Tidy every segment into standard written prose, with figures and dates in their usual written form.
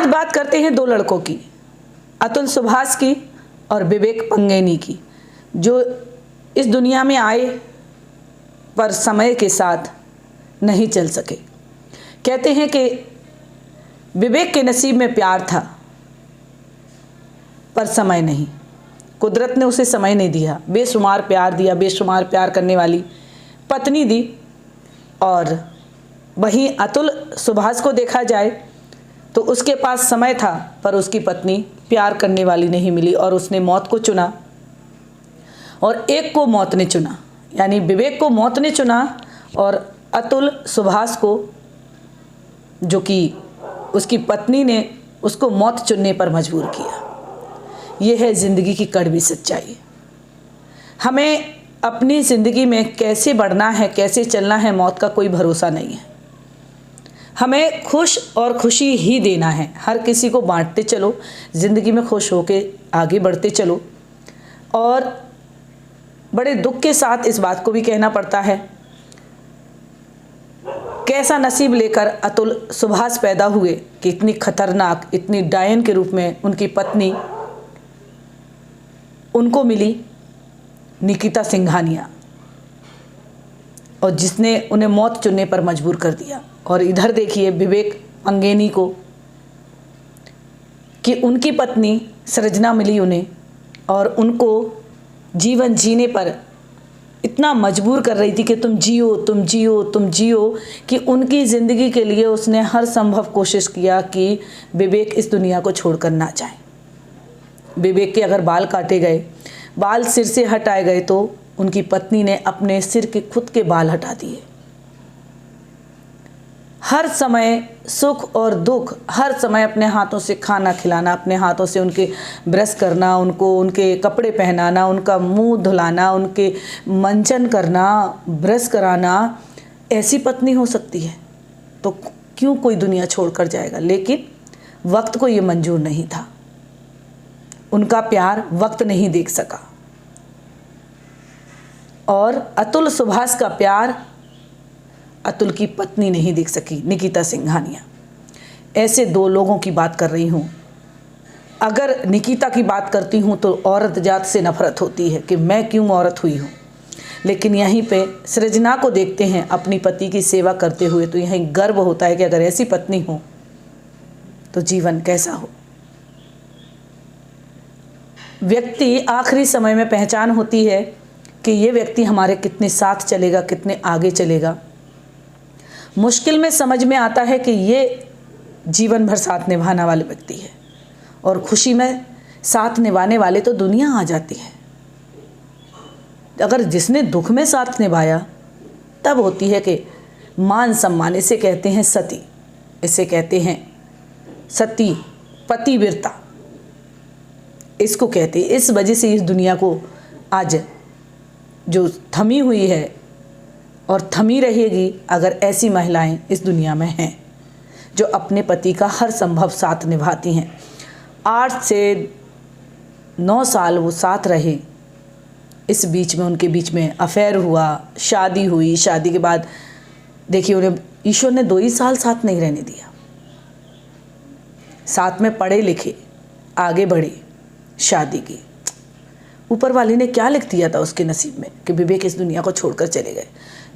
बात करते हैं दो लड़कों की, अतुल सुभाष की और विवेक पंगेनी की, जो इस दुनिया में आए पर समय के साथ नहीं चल सके। कहते हैं कि विवेक के नसीब में प्यार था पर समय नहीं, कुदरत ने उसे समय नहीं दिया। बेशुमार प्यार दिया, बेशुमार प्यार करने वाली पत्नी दी। और वहीं अतुल सुभाष को देखा जाए तो उसके पास समय था पर उसकी पत्नी प्यार करने वाली नहीं मिली और उसने मौत को चुना और एक को मौत ने चुना, यानी विवेक को मौत ने चुना और अतुल सुभाष को, जो कि उसकी पत्नी ने उसको मौत चुनने पर मजबूर किया। यह है ज़िंदगी की कड़वी सच्चाई। हमें अपनी ज़िंदगी में कैसे बढ़ना है, कैसे चलना है, मौत का कोई भरोसा नहीं है। हमें खुश और खुशी ही देना है, हर किसी को बांटते चलो, ज़िंदगी में खुश होके आगे बढ़ते चलो। और बड़े दुख के साथ इस बात को भी कहना पड़ता है, कैसा नसीब लेकर अतुल सुभाष पैदा हुए कि इतनी खतरनाक, इतनी डायन के रूप में उनकी पत्नी उनको मिली, निकिता सिंघानिया, और जिसने उन्हें मौत चुनने पर मजबूर कर दिया। और इधर देखिए विवेक पंगेनी को कि उनकी पत्नी सृजना मिली उन्हें और उनको जीवन जीने पर इतना मजबूर कर रही थी कि तुम जियो, तुम जियो, तुम जियो, कि उनकी ज़िंदगी के लिए उसने हर संभव कोशिश किया कि विवेक इस दुनिया को छोड़कर ना जाए। विवेक के अगर बाल काटे गए, बाल सिर से हटाए गए, तो उनकी पत्नी ने अपने सिर के खुद के बाल हटा दिए। हर समय सुख और दुख, हर समय अपने हाथों से खाना खिलाना, अपने हाथों से उनके ब्रश करना, उनको उनके कपड़े पहनाना, उनका मुंह धुलाना, उनके मंजन करना, ब्रश कराना। ऐसी पत्नी हो सकती है तो क्यों कोई दुनिया छोड़कर जाएगा। लेकिन वक्त को ये मंजूर नहीं था, उनका प्यार वक्त नहीं देख सका। और अतुल सुभाष का प्यार अतुल की पत्नी नहीं देख सकी, निकिता सिंघानिया। ऐसे दो लोगों की बात कर रही हूँ। अगर निकिता की बात करती हूँ तो औरत जात से नफरत होती है कि मैं क्यों औरत हुई हूँ, लेकिन यहीं पे सृजना को देखते हैं अपनी पति की सेवा करते हुए, तो यहीं गर्व होता है कि अगर ऐसी पत्नी हो तो जीवन कैसा हो। व्यक्ति आखिरी समय में पहचान होती है कि ये व्यक्ति हमारे कितने साथ चलेगा, कितने आगे चलेगा। मुश्किल में समझ में आता है कि ये जीवन भर साथ निभाने वाले व्यक्ति है, और खुशी में साथ निभाने वाले तो दुनिया आ जाती है। अगर जिसने दुख में साथ निभाया तब होती है कि मान सम्मान। इसे कहते हैं सती, इसे कहते हैं सती पतिव्रता, इसको कहते हैं। इस वजह से इस दुनिया को आज जो थमी हुई है और थमी रहेगी अगर ऐसी महिलाएं इस दुनिया में हैं जो अपने पति का हर संभव साथ निभाती हैं। 8 से 9 साल वो साथ रहे, इस बीच में उनके बीच में अफेयर हुआ, शादी हुई, शादी के बाद देखिए उन्हें ईश्वर ने 2 ही साल साथ नहीं रहने दिया। साथ में पढ़े लिखे, आगे बढ़े, शादी की। ऊपर वाले ने क्या लिख दिया था उसके नसीब में कि विवेक इस दुनिया को छोड़कर चले गए।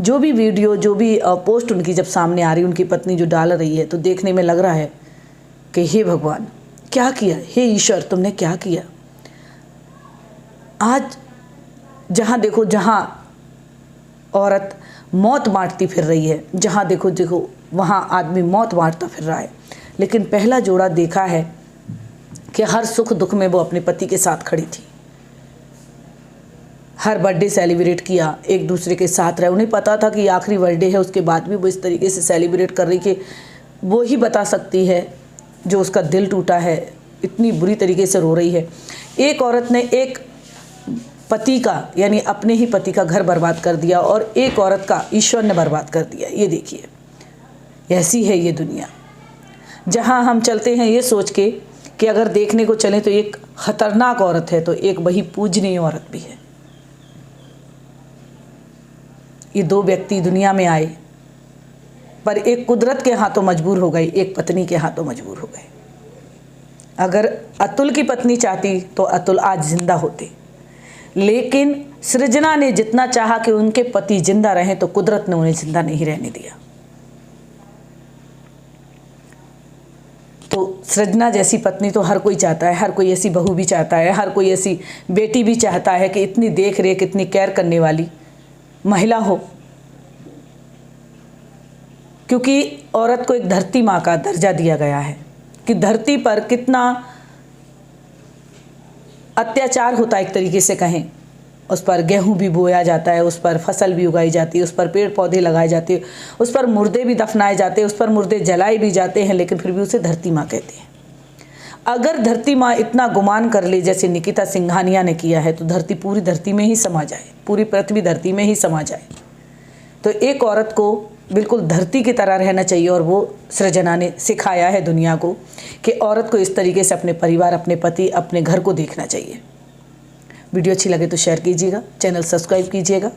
जो भी वीडियो, जो भी पोस्ट उनकी जब सामने आ रही, उनकी पत्नी जो डाल रही है, तो देखने में लग रहा है कि हे भगवान क्या किया, हे ईश्वर तुमने क्या किया। आज जहाँ देखो, जहाँ औरत मौत बांटती फिर रही है, जहाँ देखो देखो वहाँ आदमी मौत बांटता फिर रहा है। लेकिन पहला जोड़ा देखा है कि हर सुख दुख में वो अपने पति के साथ खड़ी थी, हर बर्थडे सेलिब्रेट किया, एक दूसरे के साथ रहे। उन्हें पता था कि आखिरी बर्थडे है, उसके बाद भी वो इस तरीके से सेलिब्रेट कर रही कि वो ही बता सकती है जो उसका दिल टूटा है, इतनी बुरी तरीके से रो रही है। एक औरत ने एक पति का, यानी अपने ही पति का घर बर्बाद कर दिया और एक औरत का ईश्वर ने बर्बाद कर दिया। ये देखिए, ऐसी है ये दुनिया, जहाँ हम चलते हैं ये सोच के कि अगर देखने को चलें तो एक खतरनाक औरत है तो एक वही पूजनीय औरत भी है। ये दो व्यक्ति दुनिया में आए पर एक कुदरत के हाथों मजबूर हो गए, एक पत्नी के हाथों मजबूर हो गए। अगर अतुल की पत्नी चाहती तो अतुल आज जिंदा होते, लेकिन सृजना ने जितना चाहा कि उनके पति जिंदा रहें तो कुदरत ने उन्हें जिंदा नहीं रहने दिया। तो सृजना जैसी पत्नी तो हर कोई चाहता है, हर कोई ऐसी बहू भी चाहता है, हर कोई ऐसी बेटी भी चाहता है कि इतनी देख रेख, इतनी केयर करने वाली महिला हो, क्योंकि औरत को एक धरती माँ का दर्जा दिया गया है कि धरती पर कितना अत्याचार होता है, एक तरीके से कहें। उस पर गेहूं भी बोया जाता है, उस पर फसल भी उगाई जाती है, उस पर पेड़ पौधे लगाए जाते हैं, उस पर मुर्दे भी दफनाए जाते हैं, उस पर मुर्दे जलाए भी जाते हैं, लेकिन फिर भी उसे धरती माँ कहते हैं। अगर धरती माँ इतना गुमान कर ले जैसे निकिता सिंघानिया ने किया है, तो धरती पूरी धरती में ही समा जाए, पूरी पृथ्वी धरती में ही समा जाए। तो एक औरत को बिल्कुल धरती की तरह रहना चाहिए, और वो सृजना ने सिखाया है दुनिया को कि औरत को इस तरीके से अपने परिवार, अपने पति, अपने घर को देखना चाहिए। वीडियो अच्छी लगे तो शेयर कीजिएगा, चैनल सब्सक्राइब कीजिएगा।